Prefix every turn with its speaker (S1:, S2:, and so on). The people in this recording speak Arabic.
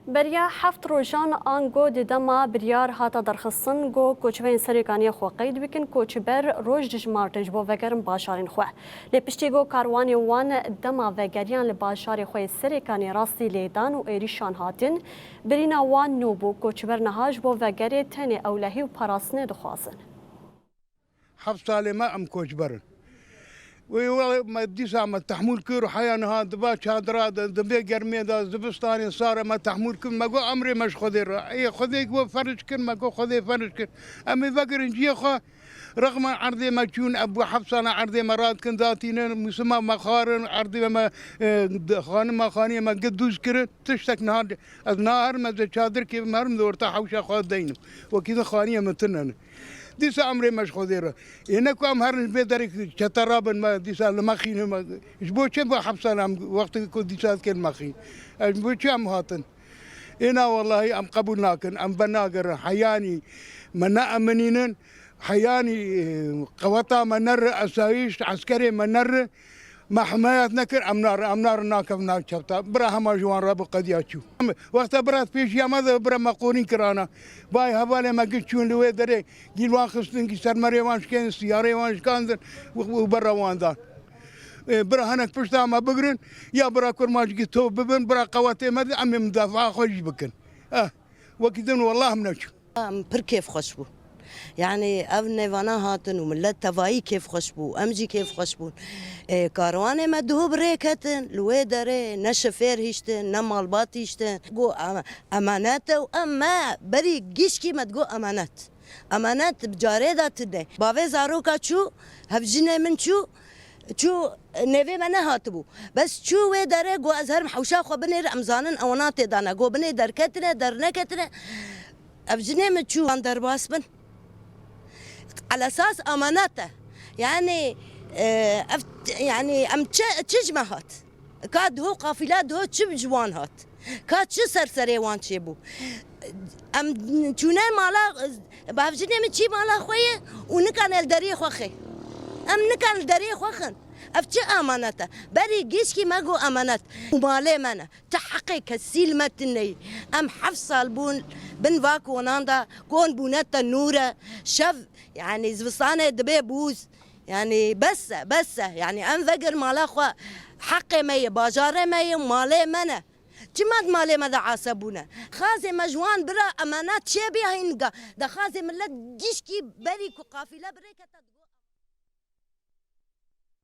S1: بریا هفت روزان آنگو دیدما بریار هاتا درخصن گو کوچبین سریکانی خو قید بکن کوچبر روز دجمارتنج بو وگرم باشارین خو لپشتی گو کاروانی وان دما وگریان لباشار خو سریکانی راستی لیدان و ایریشان هاتن برینا وان نوبو کوچبر نهاج بو وگری تنی اولهی و پراسنه دخوازن
S2: 7 سال ما ام کوچبرن والله ما ديس ما تحمل كيرو حيان هذا باش هذا دبي قرمي ذا زبستاني صار ما تحمل كم ما جو عمري مش خذير اي خذيك وفرج كن ما جو خذي فرج كن امي فقر نجي خا رغم عرضي ما تشون ابو حفص انا عرضي مرات كن ذاتين مسمى مخارن عرضي ما خان ما خاني ما قدوز كرن تشتك نهار النهار ما شادر كيف مرم دورتا حوشه خذ دينه وكذا خانيه متنن ديسا عمري مش خذيره هناك ام هرن بيدرك شترابن ما ديسا المخين ما جبوش با حبسنا وقت كنت ديسا كل مخين جبوش ام هاتن هنا والله ام قبولناكن ام بناقر حياني منا امنين حياني قوطا منر اسايش عسكري منر ما حماية نكر أمنار ناكف ناك شفتا برا هما جوان رب قد ياتشو وقت برات فيش يا ماذا برا مقورين كرانا باي هبالي ما قلت شون لوي دري جيلوان خصتن كي سرمري وانش كان سياري وانش كان وبرا وان دان برا هناك فشتا ما بقرن يا برا كرماش قلتو ببن برا قواتي ماذا أمي مدافعة خوش بكن وكذن والله منشو
S3: بركيف خشبو يعني ابن فانا هاتن وملت تفاي كيف خشبو امجي كيف خشبون كاروانه مدهو بريكتن لويدره نشفير هيشتن نمالبات هيشتن جو امانات اما بري جيشكي مدجو امانات بجاري دات ده باوي زاروكا شو هفجنه من شو نوی من هاتبو بس شو وی داره گو از هر محوشا خو بني رمزانن اونات دانا گو بني درکتنه درنکتنه افجنه من شو درباس بن على اساس اماناته يعني يعني ام تشجمهات كاد هو قافلات هو تشب جوان هات كاد شو سرسري وان شيبو ام تشونه مالا بافجني من شي مالا خويا ونكان الدري خوخي ام نكان الدري خوخن افتش امانته بري جيشكي ما جو امانات ومالي منا تحقيق السلمتني ام حفص البون بن فاك وناندا كون بونتا نوره شف يعني زبصانه دبي بوز يعني بس يعني ام فقر مالا خو حقي مي باجاره مي مالي منا جماد مالي ماذا عاصبونا خازي مجوان برا امانات شبيه هينقا ده خازي ملت جيشكي بري قافله بريكه